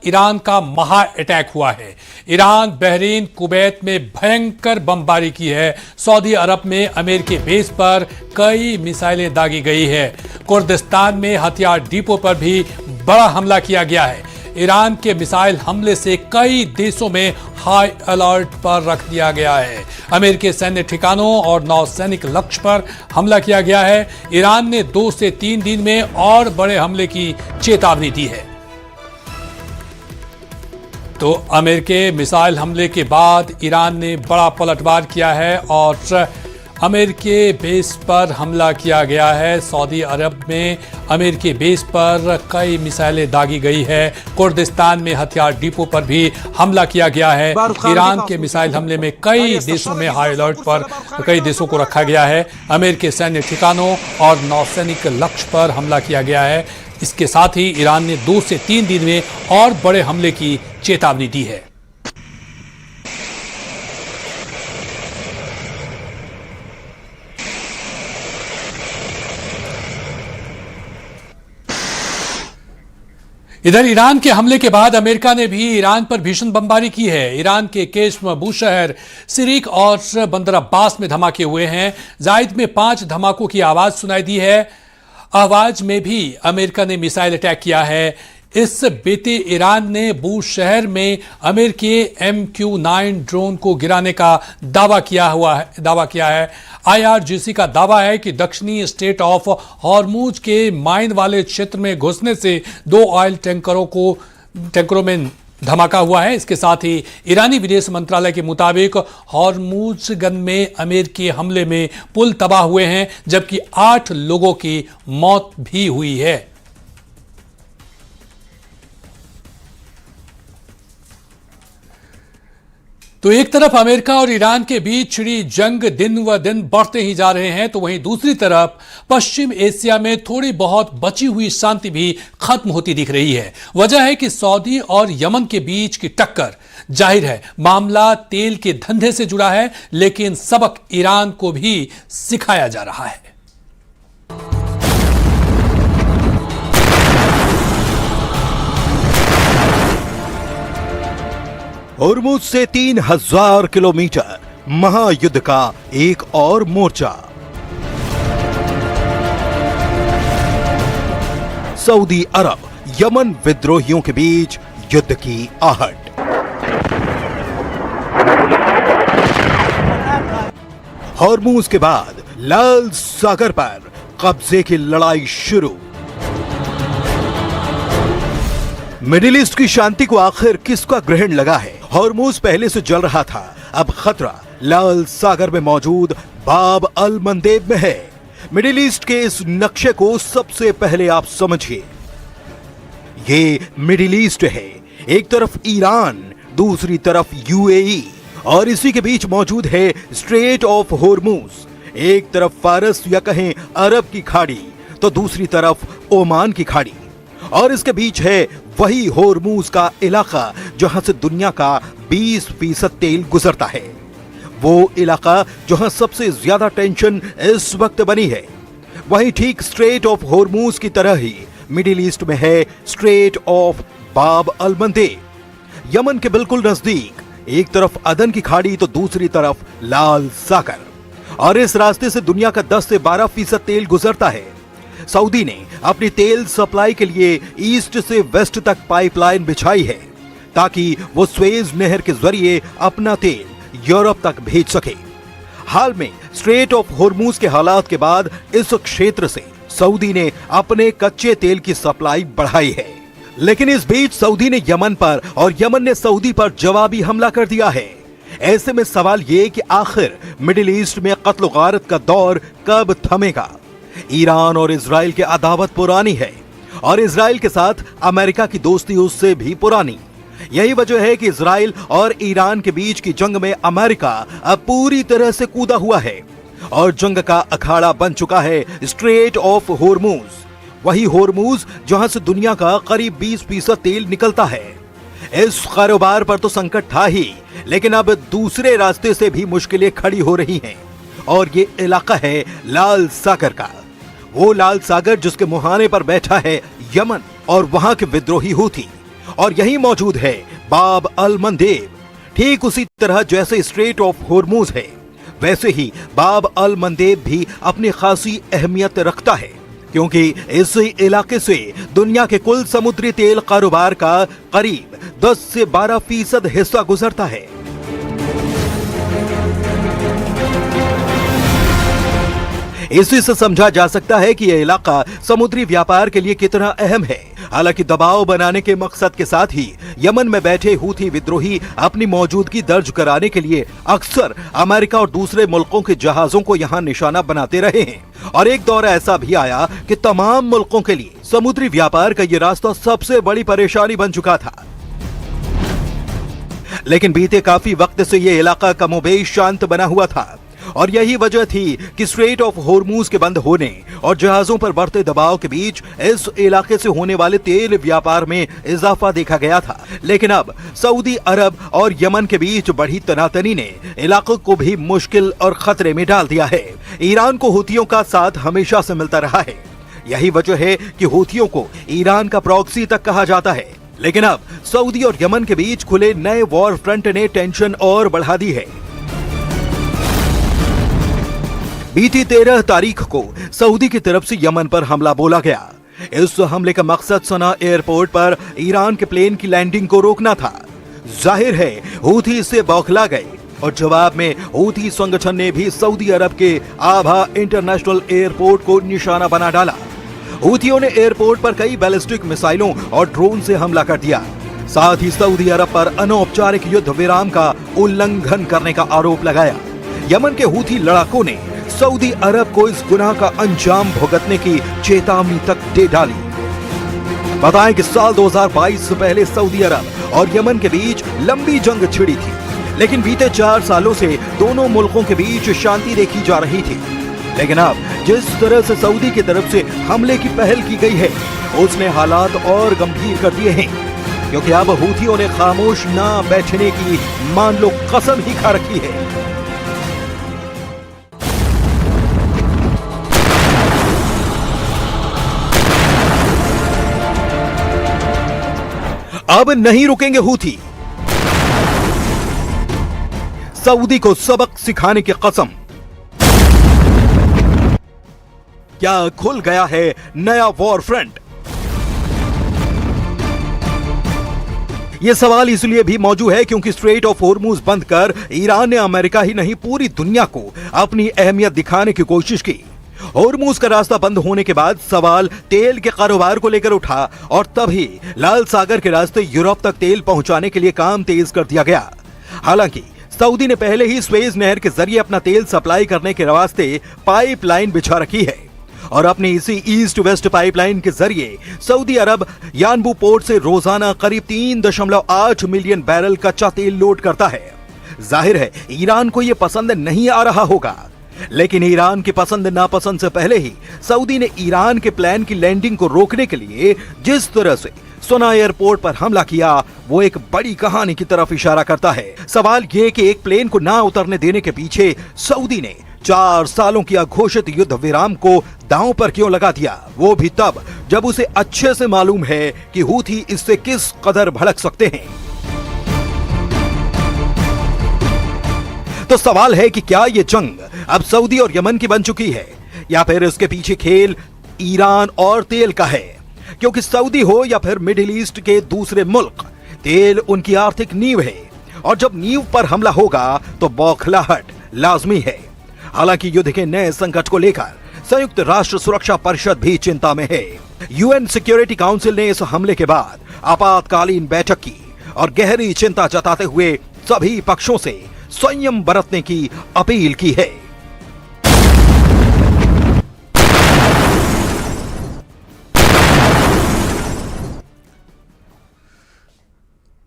Iran का महा attack हुआ है। ईरान, बहरीन, कुवैत में भयंकर बमबारी की है। सऊदी अरब में अमेरिकी बेस पर कई मिसाइलें दागी गई है। कुर्दिस्तान में हथियार डिपो पर भी बड़ा हमला किया गया है। ईरान के मिसाइल हमले से कई देशों में हाई अलर्ट पर रख दिया गया है। अमेरिकी सैन्य ठिकानों और नौसैनिक लक्ष्य पर हमला किया गया है। ईरान ने 2 से 3 दिन में और बड़े हमले की चेतावनी दी है। तो अमेरिकी मिसाइल हमले के बाद ईरान ने बड़ा पलटवार किया है और अमेरिकी बेस पर हमला किया गया है। सऊदी अरब में अमेरिकी बेस पर कई मिसाइलें दागी गई है। कुर्दिस्तान में हथियार डिपो पर भी हमला किया गया है। ईरान के मिसाइल हमले में कई देशों में हाई अलर्ट पर कई देशों को रखा गया है। अमेरिकी सैन्य ठिकानों और नौसैनिक लक्ष्य पर हमला किया गया है। इसके साथ ही ईरान ने 2 से 3 दिन में और बड़े हमले की चेतावनी दी है। इधर ईरान के हमले के बाद अमेरिका ने भी ईरान पर भीषण बमबारी की है। ईरान के केश्म बूशहर, सिरिक और बंदर अब्बास में धमाके हुए हैं। जायद में 5 धमाकों की आवाज सुनाई दी है। आवाज में भी अमेरिका ने मिसाइल अटैक किया है। इस बीते ईरान ने बूशहर में अमेरिकी MQ-9 ड्रोन को गिराने का दावा किया है। IRGC का दावा है कि दक्षिणी स्टेट ऑफ हॉर्मुज के माइन वाले क्षेत्र में घुसने से 2 ऑयल टैंकरों में धमाका हुआ है। इसके साथ ही ईरानी विदेश मंत्रालय के मुताबिक हॉर्मुजगन में अमेरिकी हमले में पुल तबाह हुए हैं, जबकि 8 लोगों की मौत भी हुई है। तो एक तरफ अमेरिका और ईरान के बीच छिड़ी जंग दिन व दिन बढ़ते ही जा रहे हैं, तो वहीं दूसरी तरफ पश्चिम एशिया में थोड़ी बहुत बची हुई शांति भी खत्म होती दिख रही है। वजह है कि सऊदी और यमन के बीच की टक्कर। जाहिर है मामला तेल के धंधे से जुड़ा है, लेकिन सबक ईरान को भी सिखाया जा रहा है। होर्मुज से 3000 किलोमीटर महायुद्ध का एक और मोर्चा। सऊदी अरब यमन विद्रोहियों के बीच युद्ध की आहट। होर्मुज के बाद लाल सागर पर कब्जे की लड़ाई शुरू। मिडिल ईस्ट की शांति को आखिर किसका ग्रहण लगा है? होर्मुज पहले से जल रहा था, अब खतरा लाल सागर में मौजूद बाब अल मंदेब में है। मिडिल ईस्ट के इस नक्शे को सबसे पहले आप समझिए। ये मिडिल ईस्ट है, एक तरफ ईरान, दूसरी तरफ UAE और इसी के बीच मौजूद है स्ट्रेट ऑफ होर्मुज। एक तरफ फारस या कहें अरब की खाड़ी, तो दूसरी तरफ ओमान की खाड़ी, और इसके बीच है वही होर्मुज का इलाका जहां से दुनिया का 20% तेल गुजरता है। वो इलाका जहां सबसे ज्यादा टेंशन इस वक्त बनी है। वहीं ठीक स्ट्रेट ऑफ होर्मुज की तरह ही मिडिल ईस्ट में है स्ट्रेट ऑफ बाब अल मंदेब। यमन के बिल्कुल नजदीक एक तरफ अदन की खाड़ी तो दूसरी तरफ लाल सागर, और इस रास्ते से दुनिया का 10 से 12% तेल गुजरता है। सऊदी ने अपनी तेल सप्लाई के लिए ईस्ट से वेस्ट तक पाइपलाइन बिछाई है, ताकि वो स्वेज नहर के जरिए अपना तेल यूरोप तक भेज सके। हाल में स्ट्रेट ऑफ होर्मुज के हालात के बाद इस क्षेत्र से सऊदी ने अपने कच्चे तेल की सप्लाई बढ़ाई है। लेकिन इस बीच सऊदी ने यमन पर और यमन ने सऊदी पर जवाबी हमला कर दिया है। ऐसे में सवाल ये कि आखिर मिडिल ईस्ट में कत्ल गारत का दौर कब थमेगा? ईरान और इजराइल की अदावत पुरानी है, और इजराइल के साथ अमेरिका की दोस्ती उससे भी पुरानी। यही वजह है कि इजराइल और ईरान के बीच की जंग में अमेरिका अब पूरी तरह से कूदा हुआ है, और जंग का अखाड़ा बन चुका है स्ट्रेट ऑफ होर्मुज। वही होर्मुज जहां से दुनिया का करीब 20% तेल निकलता है। इस कारोबार पर तो संकट था ही, लेकिन अब दूसरे रास्ते से भी मुश्किलें खड़ी हो रही हैं, और ये इलाका है लाल सागर का। वो लाल सागर जिसके मुहाने पर बैठा है यमन और वहां के विद्रोही हूथी, और यहीं मौजूद है बाब अल मंदेब। ठीक उसी तरह जैसे स्ट्रेट ऑफ होर्मुज है, वैसे ही बाब अल मंदेब भी अपनी खासी अहमियत रखता है, क्योंकि इस इलाके से दुनिया के कुल समुद्री तेल कारोबार का करीब 10 से 12% हिस्सा गुजरता है। इसी से समझा जा सकता है कि यह इलाका समुद्री व्यापार के लिए कितना अहम है। हालांकि दबाव बनाने के मकसद के साथ ही यमन में बैठे हूथी विद्रोही अपनी मौजूदगी दर्ज कराने के लिए अक्सर अमेरिका और दूसरे मुल्कों के जहाजों को यहां निशाना बनाते रहे हैं। और एक दौर ऐसा भी आया कि तमाम मुल्कों के लिए समुद्री व्यापार का यह रास्ता सबसे बड़ी परेशानी बन चुका था। लेकिन बीते काफी वक्त से यह इलाका कमोबेश शांत बना हुआ था, और यही वजह थी कि स्ट्रेट ऑफ होर्मुज के बंद होने और जहाजों पर बढ़ते दबाव के बीच इस इलाके से होने वाले तेल व्यापार में इजाफा देखा गया था। लेकिन अब सऊदी अरब और यमन के बीच बढ़ी तनातनी ने इलाके को भी मुश्किल और खतरे में डाल दिया है। ईरान को हूथियों का साथ हमेशा से मिलता रहा है। यही वजह है कि हूथियों को ईरान का प्रॉक्सी तक कहा जाता है। लेकिन अब सऊदी और यमन के बीच खुले नए वॉर फ्रंट ने टेंशन और बढ़ा दी है। बीती 13 तारीख को सऊदी की तरफ से यमन पर हमला बोला गया। इस हमले का मकसद सना एयरपोर्ट पर ईरान के प्लेन की लैंडिंग को रोकना था। जाहिर है हूथी इससे बौखला गए और जवाब में हूथी संगठन ने भी सऊदी अरब के आभा इंटरनेशनल एयरपोर्ट को निशाना बना डाला। हूथियों ने एयरपोर्ट पर कई बैलिस्टिक मिसाइलों और ड्रोन से हमला कर दिया। साथ ही सऊदी अरब पर अनौपचारिक युद्ध विराम का उल्लंघन करने का आरोप लगाया। यमन के हूथी लड़ाकों ने सऊदी अरब को इस गुनाह का अंजाम भुगतने की चेतावनी तक दे डाली। बताएं कि साल 2022 से पहले सऊदी अरब और यमन के बीच लंबी जंग छिड़ी थी, लेकिन बीते 4 सालों से दोनों मुल्कों के बीच शांति देखी जा रही थी। लेकिन अब जिस तरह से सऊदी की तरफ से हमले की पहल की गई है, उसने हालात और गंभीर कर दिए हैं, क्योंकि अब हूथियों ने खामोश ना बैठने की मान लो कसम ही खा रखी है। अब नहीं रुकेंगे हूथी। सऊदी को सबक सिखाने की कसम। क्या खुल गया है नया वॉर फ्रंट? यह सवाल इसलिए भी मौजूद है क्योंकि स्ट्रेट ऑफ होर्मुज बंद कर ईरान ने अमेरिका ही नहीं पूरी दुनिया को अपनी अहमियत दिखाने की कोशिश की। होर्मुज का रास्ता बंद होने के बाद सवाल तेल के कारोबार को लेकर उठा और तभी लाल सागर के रास्ते यूरोप तक तेल पहुंचाने के लिए काम तेज कर दिया गया। हालांकि सऊदी ने पहले ही स्वेज नहर के जरिए अपना तेल सप्लाई करने के वास्ते पाइपलाइन बिछा रखी है और अपनी इसी ईस्ट वेस्ट पाइपलाइन के जरिए सऊदी अरब यानबू पोर्ट से रोजाना करीब 3.8 मिलियन बैरल कच्चा तेल लोड करता है। जाहिर है ईरान को यह पसंद नहीं आ रहा होगा, लेकिन ईरान की पसंद नापसंद से पहले ही सऊदी ने ईरान के प्लान की लैंडिंग को रोकने के लिए जिस तरह से सना एयरपोर्ट पर हमला किया, वो एक बड़ी कहानी की तरफ इशारा करता है। सवाल ये कि एक प्लेन को ना उतरने देने के पीछे सऊदी ने 4 सालों की अघोषित युद्ध विराम को दांव पर क्यों लगा दिया, वो भी तब जब उसे अच्छे से मालूम है कि हूथी इससे किस कदर भड़क सकते हैं। तो सवाल है कि क्या ये जंग अब सऊदी और यमन की बन चुकी है या फिर इसके पीछे खेल ईरान और तेल का है? क्योंकि सऊदी हो या फिर मिडिल ईस्ट के दूसरे मुल्क, तेल उनकी आर्थिक नींव है और जब नींव पर हमला होगा तो बौखलाहट लाजमी है। हालांकि युद्ध के नए संकट को लेकर संयुक्त राष्ट्र सुरक्षा परिषद भी चिंता में है। यूएन सिक्योरिटी काउंसिल ने इस हमले के बाद आपातकालीन बैठक की और गहरी चिंता जताते हुए सभी पक्षों से संयम बरतने की अपील की है।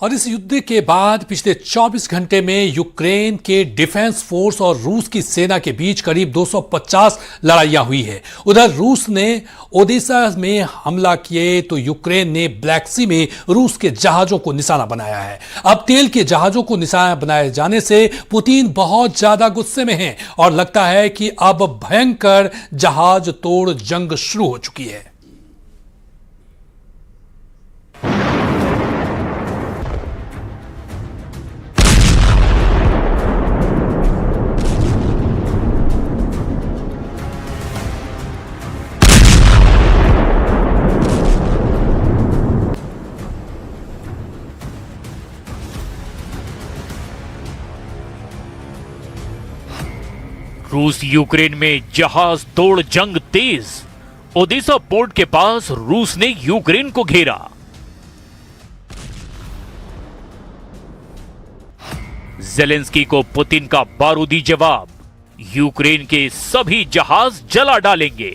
और इस युद्ध के बाद पिछले 24 घंटे में यूक्रेन के डिफेंस फोर्स और रूस की सेना के बीच करीब 250 लड़ाइयां हुई है। उधर रूस ने ओडेसा में हमला किए तो यूक्रेन ने ब्लैक सी में रूस के जहाजों को निशाना बनाया है। अब तेल के जहाजों को निशाना बनाए जाने से पुतिन बहुत ज्यादा गुस्से में हैं और लगता है कि अब भयंकर जहाज तोड़ जंग शुरू हो चुकी है। रूस यूक्रेन में जहाज तोड़ जंग तेज। ओडेसा पोर्ट के पास रूस ने यूक्रेन को घेरा। जेलेंस्की को पुतिन का बारूदी जवाब, यूक्रेन के सभी जहाज जला डालेंगे।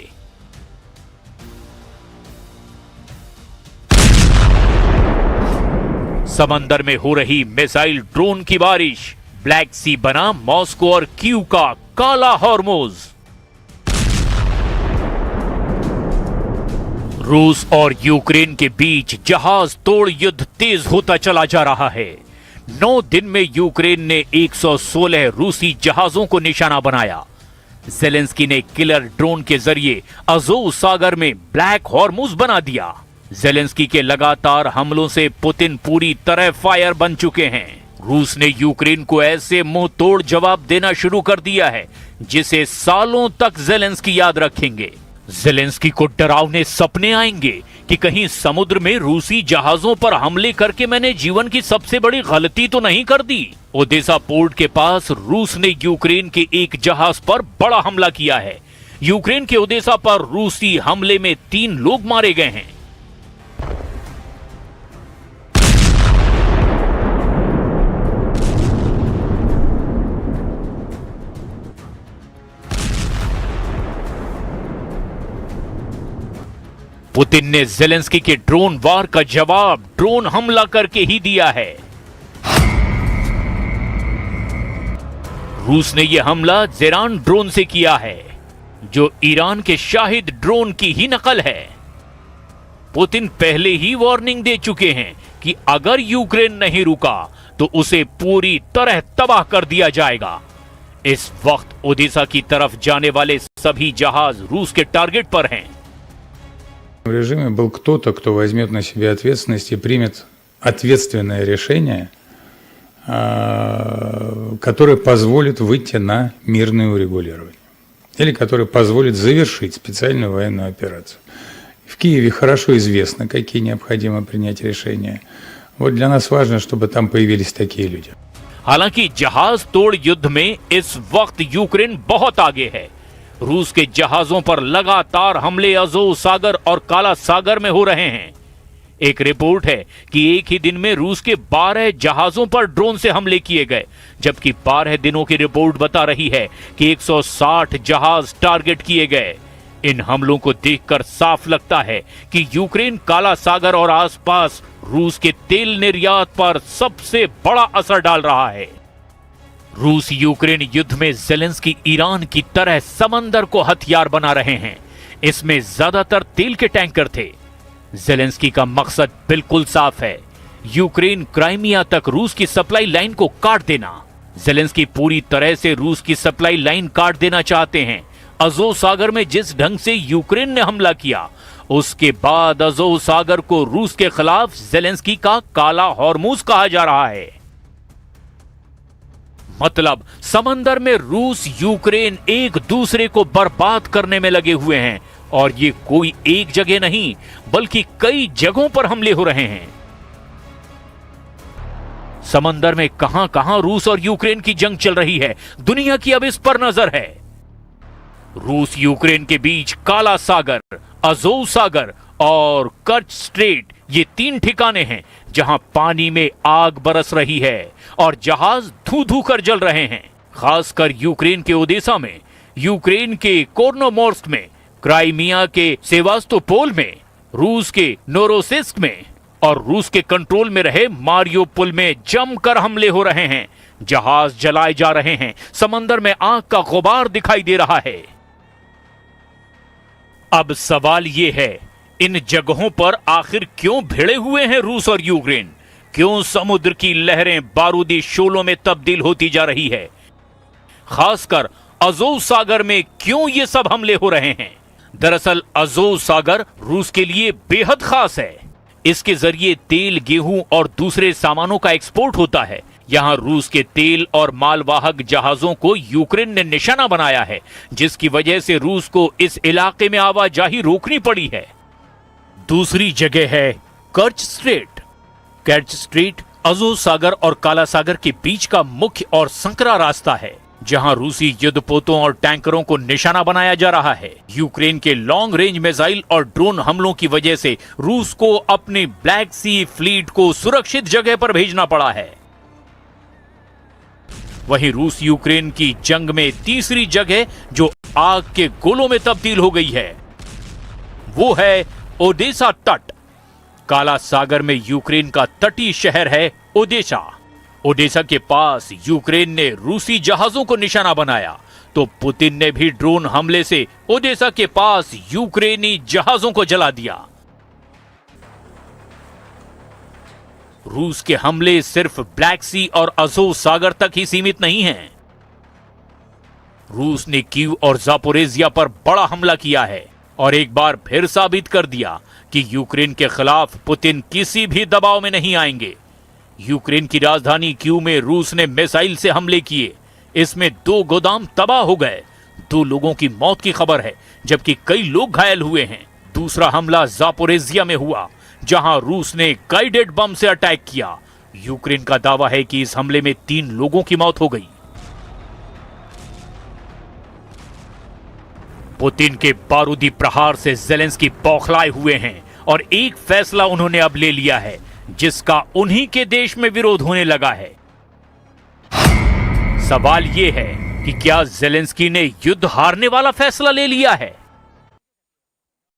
समंदर में हो रही मिसाइल ड्रोन की बारिश, ब्लैक सी बना मॉस्को और कीव का काला हॉर्मोज। रूस और यूक्रेन के बीच जहाज तोड़ युद्ध तेज होता चला जा रहा है। 9 दिन में यूक्रेन ने 116 रूसी जहाजों को निशाना बनाया। जेलेंस्की ने किलर ड्रोन के जरिए अज़ोव सागर में ब्लैक हॉर्मोज बना दिया। जेलेंस्की के लगातार हमलों से पुतिन पूरी तरह फायर बन चुके हैं। रूस ने यूक्रेन को ऐसे मुंह तोड़ जवाब देना शुरू कर दिया है जिसे सालों तक जेलेंस्की याद रखेंगे। जेलेंस्की को डरावने सपने आएंगे कि कहीं समुद्र में रूसी जहाजों पर हमले करके मैंने जीवन की सबसे बड़ी गलती तो नहीं कर दी। ओडेसा पोर्ट के पास रूस ने यूक्रेन के एक जहाज पर बड़ा हमला किया है। यूक्रेन के ओडेसा पर रूसी हमले में 3 लोग मारे गए हैं। पुतिन ने जेलेंस्की के ड्रोन वार का जवाब ड्रोन हमला करके ही दिया है। रूस ने यह हमला जेरान ड्रोन से किया है, जो ईरान के शाहिद ड्रोन की ही नकल है। पुतिन पहले ही वार्निंग दे चुके हैं कि अगर यूक्रेन नहीं रुका तो उसे पूरी तरह तबाह कर दिया जाएगा। इस वक्त ओडेसा की तरफ जाने वाले सभी जहाज रूस के टारगेट पर हैं। В режиме был кто-то, кто возьмет на себя ответственность и примет ответственное решение, которое позволит выйти на мирное урегулирование или которое позволит завершить специальную военную операцию. В Киеве хорошо известно, какие необходимо принять решения. Вот для нас важно, чтобы там появились такие люди. हालांकि जहाज तोड़ युद्ध में इस वक्त यूक्रेन बहुत आगे है। रूस के जहाजों पर लगातार हमले अज़ोव सागर और काला सागर में हो रहे हैं। एक रिपोर्ट है कि एक ही दिन में रूस के 12 जहाजों पर ड्रोन से हमले किए गए, जबकि 12 दिनों की रिपोर्ट बता रही है कि 160 जहाज टारगेट किए गए। इन हमलों को देखकर साफ लगता है कि यूक्रेन काला सागर और आसपास रूस के तेल निर्यात पर सबसे बड़ा असर डाल रहा है। रूस यूक्रेन युद्ध में जेलेंस्की ईरान की तरह समंदर को हथियार बना रहे हैं। इसमें ज्यादातर तेल के टैंकर थे। जेलेंस्की का मकसद बिल्कुल साफ है, यूक्रेन क्राइमिया तक रूस की सप्लाई लाइन को काट देना। जेलेंस्की पूरी तरह से रूस की सप्लाई लाइन काट देना चाहते हैं। अज़ोव सागर में जिस ढंग से यूक्रेन ने हमला किया, उसके बाद अज़ोव सागर को रूस के खिलाफ जेलेंस्की का काला हॉर्मूज कहा जा रहा है। मतलब समंदर में रूस यूक्रेन एक दूसरे को बर्बाद करने में लगे हुए हैं, और ये कोई एक जगह नहीं बल्कि कई जगहों पर हमले हो रहे हैं। समंदर में कहां कहां रूस और यूक्रेन की जंग चल रही है, दुनिया की अब इस पर नजर है। रूस यूक्रेन के बीच काला सागर, अज़ोव सागर और कर्च स्ट्रेट, ये 3 ठिकाने हैं जहां पानी में आग बरस रही है और जहाज धू-धू कर जल रहे हैं। खासकर यूक्रेन के ओडेसा में, यूक्रेन के कोर्नोमोर्स्क में, क्राइमिया के सेवास्तोपोल में, रूस के नोरोसिस्क में और रूस के कंट्रोल में रहे मारियोपोल में जमकर हमले हो रहे हैं। जहाज जलाए जा रहे हैं, समंदर में आग का गुबार दिखाई दे रहा है। अब सवाल यह है, इन जगहों पर आखिर क्यों भिड़े हुए हैं रूस और यूक्रेन? क्यों समुद्र की लहरें बारूदी शोलों में तब्दील होती जा रही है? खासकर अज़ोव सागर में क्यों ये सब हमले हो रहे हैं? दरअसल अज़ोव सागर रूस के लिए बेहद खास है। इसके जरिए तेल, गेहूं और दूसरे सामानों का एक्सपोर्ट होता है। यहां रूस के तेल और मालवाहक जहाजों को यूक्रेन ने निशाना बनाया है, जिसकी वजह से रूस को इस इलाके में आवाजाही रोकनी पड़ी है। दूसरी जगह है कर्च स्ट्रेट। कर्च स्ट्रेट अज़ोव सागर और काला सागर के बीच का मुख्य और संकरा रास्ता है। जहां रूसी युद्धपोतों और टैंकरों को निशाना बनाया जा रहा है। यूक्रेन के लॉन्ग रेंज मिसाइल और ड्रोन हमलों की वजह से रूस को अपनी ब्लैक सी फ्लीट को सुरक्षित जगह पर भेजना पड़ा है। वहीं रूस यूक्रेन की जंग में तीसरी जगह जो आग के गोलों में तब्दील हो गई है वो है ओडेसा तट। काला सागर में यूक्रेन का तटीय शहर है ओडेसा। ओडेसा के पास यूक्रेन ने रूसी जहाजों को निशाना बनाया तो पुतिन ने भी ड्रोन हमले से ओडेसा के पास यूक्रेनी जहाजों को जला दिया। रूस के हमले सिर्फ ब्लैक सी और अज़ोव सागर तक ही सीमित नहीं हैं। रूस ने कीव और ज़ापोरेज़िया पर बड़ा हमला किया है और एक बार फिर साबित कर दिया कि यूक्रेन के खिलाफ पुतिन किसी भी दबाव में नहीं आएंगे। यूक्रेन की राजधानी कीव में रूस ने मिसाइल से हमले किए। इसमें 2 गोदाम तबाह हो गए। 2 लोगों की मौत की खबर है जबकि कई लोग घायल हुए हैं। दूसरा हमला ज़ापोरेज़िया में हुआ जहां रूस ने गाइडेड बम से अटैक किया। यूक्रेन का दावा है कि इस हमले में 3 लोगों की मौत हो गई। पुतिन के बारूदी प्रहार से ज़ेलेंस्की बौखलाए हुए हैं और एक फैसला उन्होंने अब ले लिया है जिसका उन्हीं के देश में विरोध होने लगा है। सवाल यह है कि क्या ज़ेलेंस्की ने युद्ध हारने वाला फैसला ले लिया है?